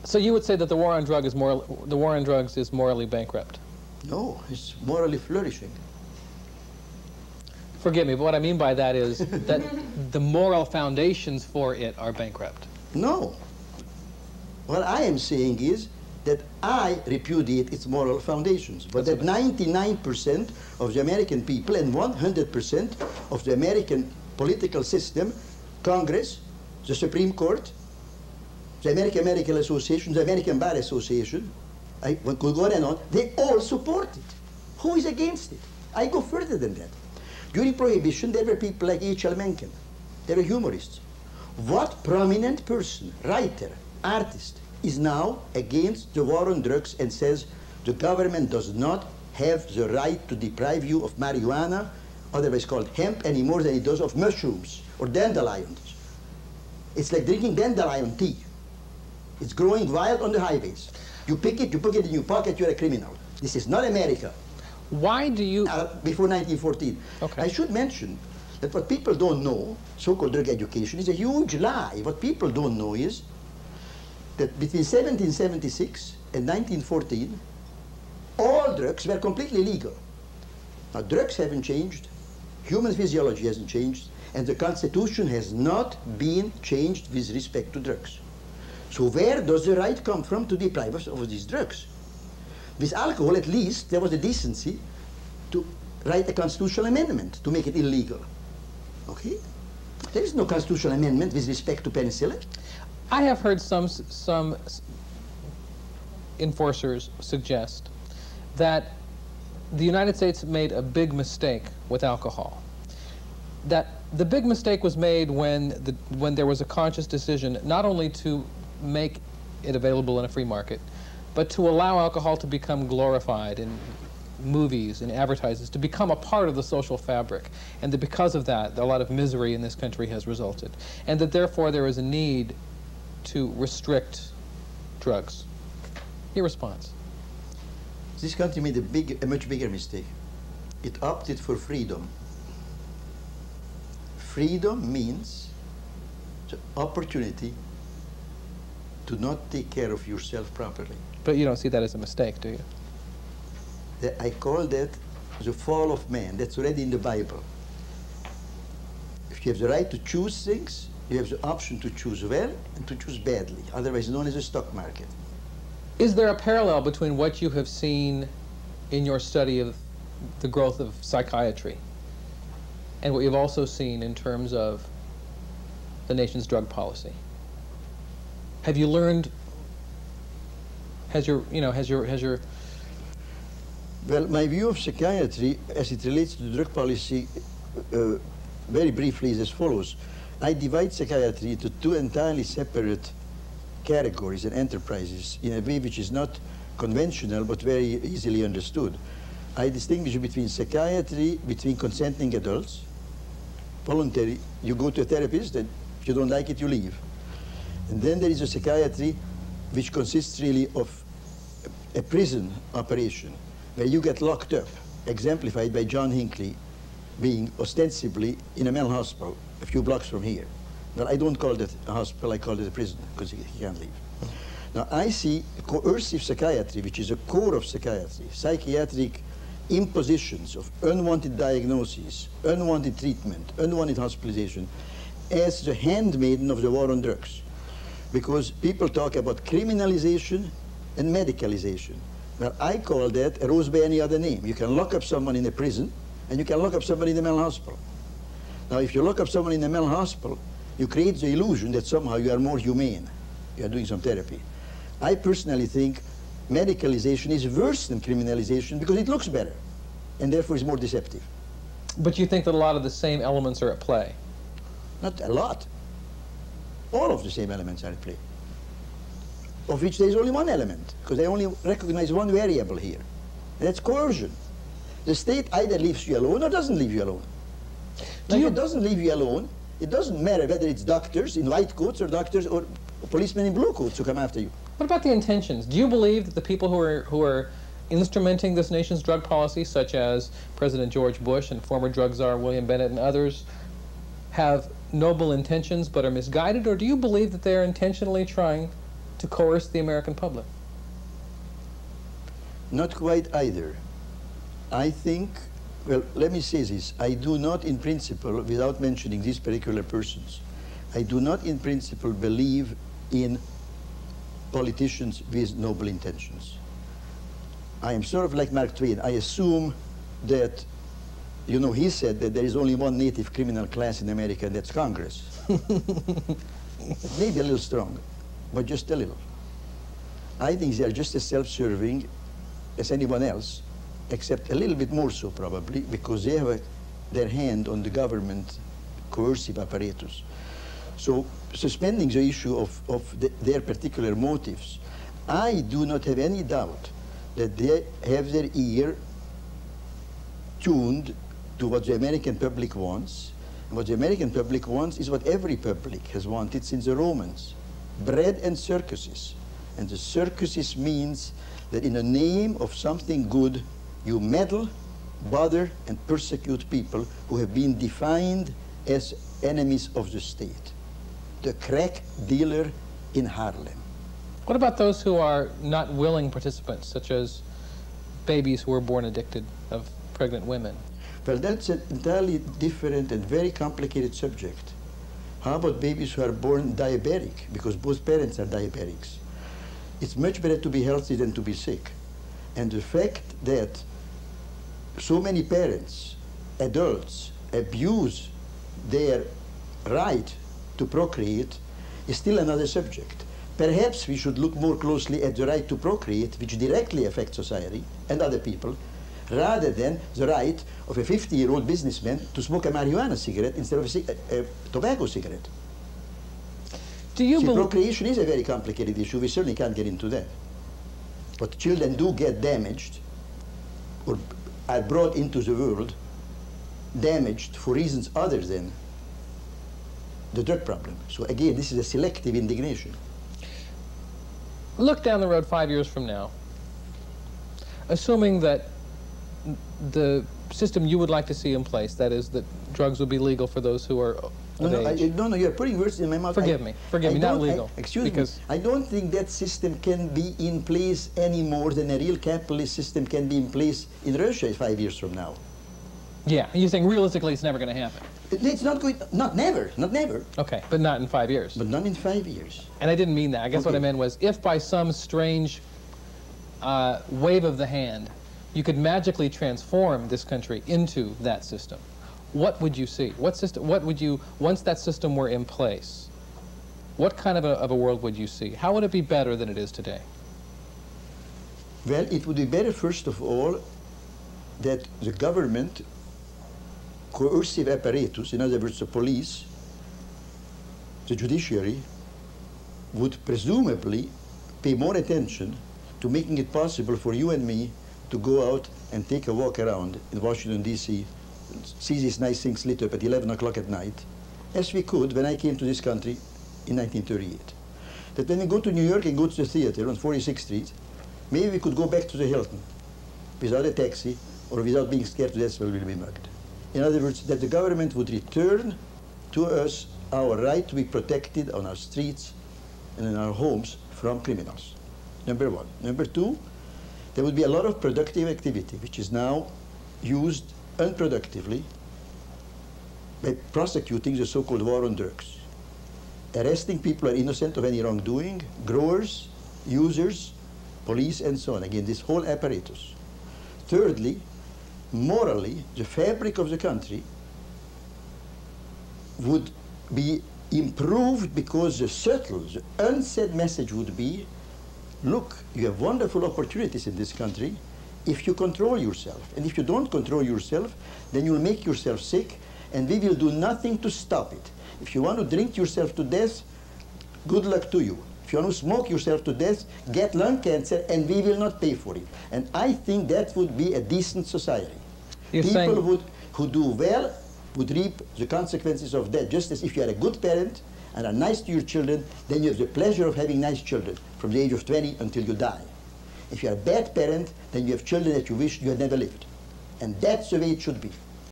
So you would say that the war on drugs is morally bankrupt? No, it's morally flourishing. Forgive me, but what I mean by that is that the moral foundations for it are bankrupt. No. What I am saying is that I repudiate its moral foundations, but that 99% of the American people and 100% of the American political system, Congress, the Supreme Court, the American Medical Association, the American Bar Association, I could go on and on, they all support it. Who is against it? I go further than that. During Prohibition, there were people like H.L. Mencken. They were humorists. What prominent person, writer, artist, is now against the war on drugs and says the government does not have the right to deprive you of marijuana, otherwise called hemp, any more than it does of mushrooms or dandelions? It's like drinking dandelion tea. It's growing wild on the highways. You pick it, you put it in your pocket, you're a criminal. This is not America. Why do you... Before 1914. Okay. I should mention that what people don't know, so-called drug education, is a huge lie. What people don't know is that between 1776 and 1914, all drugs were completely legal. Now, drugs haven't changed, human physiology hasn't changed, and the Constitution has not been changed with respect to drugs. So where does the right come from to deprive us of these drugs? With alcohol, at least, there was the decency to write a constitutional amendment to make it illegal. Okay? There is no constitutional amendment with respect to penicillin. I have heard some enforcers suggest that the United States made a big mistake with alcohol. That the big mistake was made when there was a conscious decision not only to make it available in a free market, but to allow alcohol to become glorified in movies and advertisements, to become a part of the social fabric, and that because of that, a lot of misery in this country has resulted, and that therefore there is a need to restrict drugs. Your response? This country made a much bigger mistake. It opted for freedom. Freedom means the opportunity to not take care of yourself properly. But you don't see that as a mistake, do you? I call that the fall of man. That's already in the Bible. If you have the right to choose things, you have the option to choose well and to choose badly, otherwise known as a stock market. Is there a parallel between what you have seen in your study of the growth of psychiatry and what you've also seen in terms of the nation's drug policy? Have you learned, Well, my view of psychiatry as it relates to the drug policy very briefly is as follows. I divide psychiatry into two entirely separate categories and enterprises in a way which is not conventional but very easily understood. I distinguish between psychiatry, between consenting adults, voluntary. You go to a therapist, and if you don't like it, you leave. And then there is a psychiatry which consists really of a prison operation where you get locked up, exemplified by John Hinckley being ostensibly in a mental hospital a few blocks from here. But I don't call it a hospital, I call it a prison, because he can't leave. Now, I see coercive psychiatry, which is a core of psychiatry, psychiatric impositions of unwanted diagnoses, unwanted treatment, unwanted hospitalization, as the handmaiden of the war on drugs. Because people talk about criminalization and medicalization. Well, I call that a rose by any other name. You can lock up someone in a prison, and you can lock up somebody in a mental hospital. Now, if you lock up someone in a mental hospital, you create the illusion that somehow you are more humane. You are doing some therapy. I personally think medicalization is worse than criminalization because it looks better, and therefore is more deceptive. But you think that a lot of the same elements are at play? Not a lot. All of the same elements are at play, of which there is only one element, because they only recognize one variable here, and that's coercion. The state either leaves you alone or doesn't leave you alone. Now, if it doesn't leave you alone, it doesn't matter whether it's doctors in white coats or doctors or policemen in blue coats who come after you. What about the intentions? Do you believe that the people who are instrumenting this nation's drug policy, such as President George Bush and former drug czar William Bennett and others, have noble intentions but are misguided, or do you believe that they're intentionally trying to coerce the American public? Not quite either. I think, well, let me say this. I do not, in principle, without mentioning these particular persons, I do not, in principle, believe in politicians with noble intentions. I am sort of like Mark Twain. I assume that, you know, he said that there is only one native criminal class in America, and that's Congress. Maybe a little strong, but just a little. I think they are just as self-serving as anyone else, except a little bit more so probably, because they have their hand on the government coercive apparatus. So suspending the issue of their particular motives, I do not have any doubt that they have their ear tuned to what the American public wants. And what the American public wants is what every public has wanted since the Romans: bread and circuses. And the circuses means that in the name of something good, you meddle, bother, and persecute people who have been defined as enemies of the state. The crack dealer in Harlem. What about those who are not willing participants, such as babies who are born addicted of pregnant women? Well, that's an entirely different and very complicated subject. How about babies who are born diabetic, because both parents are diabetics? It's much better to be healthy than to be sick. And the fact that so many parents, adults, abuse their right to procreate is still another subject. Perhaps we should look more closely at the right to procreate, which directly affects society and other people, rather than the right of a 50-year-old businessman to smoke a marijuana cigarette instead of a tobacco cigarette. Do you believe procreation is a very complicated issue. We certainly can't get into that. But children do get damaged or are brought into the world damaged for reasons other than the drug problem. So again, this is a selective indignation. Look down the road 5 years from now, assuming that the system you would like to see in place, that is, that drugs will be legal for those who are No, you're putting words in my mouth. Forgive me, not legal. Excuse me, I don't think that system can be in place any more than a real capitalist system can be in place in Russia 5 years from now. Yeah, you're saying realistically it's never going to happen. It's not going, not never. Okay, but not in 5 years. But not in 5 years. And I didn't mean that. I guess what I meant was, if by some strange wave of the hand, you could magically transform this country into that system, what would you see? What system? What would you, once that system were in place, what kind of a world would you see? How would it be better than it is today? Well, it would be better, first of all, that the government, coercive apparatus, in other words, the police, the judiciary, would presumably pay more attention to making it possible for you and me to go out and take a walk around in Washington, D.C., see these nice things lit up at 11 o'clock at night, as we could when I came to this country in 1938. That when we go to New York and go to the theater on 46th Street, maybe we could go back to the Hilton without a taxi or without being scared to death we'll be mugged. In other words, that the government would return to us our right to be protected on our streets and in our homes from criminals. Number one. Number two, there would be a lot of productive activity, which is now used unproductively by prosecuting the so-called war on drugs. Arresting people who are innocent of any wrongdoing, growers, users, police, and so on. Again, this whole apparatus. Thirdly, morally, the fabric of the country would be improved because the subtle, the unsaid message would be, look, you have wonderful opportunities in this country if you control yourself. And if you don't control yourself, then you'll make yourself sick, and we will do nothing to stop it. If you want to drink yourself to death, good luck to you. If you want to smoke yourself to death, get lung cancer, and we will not pay for it. And I think that would be a decent society. People who do well would reap the consequences of that, just as if you are a good parent and are nice to your children, then you have the pleasure of having nice children from the age of 20 until you die. If you are a bad parent, then you have children that you wish you had never lived. And that's the way it should be.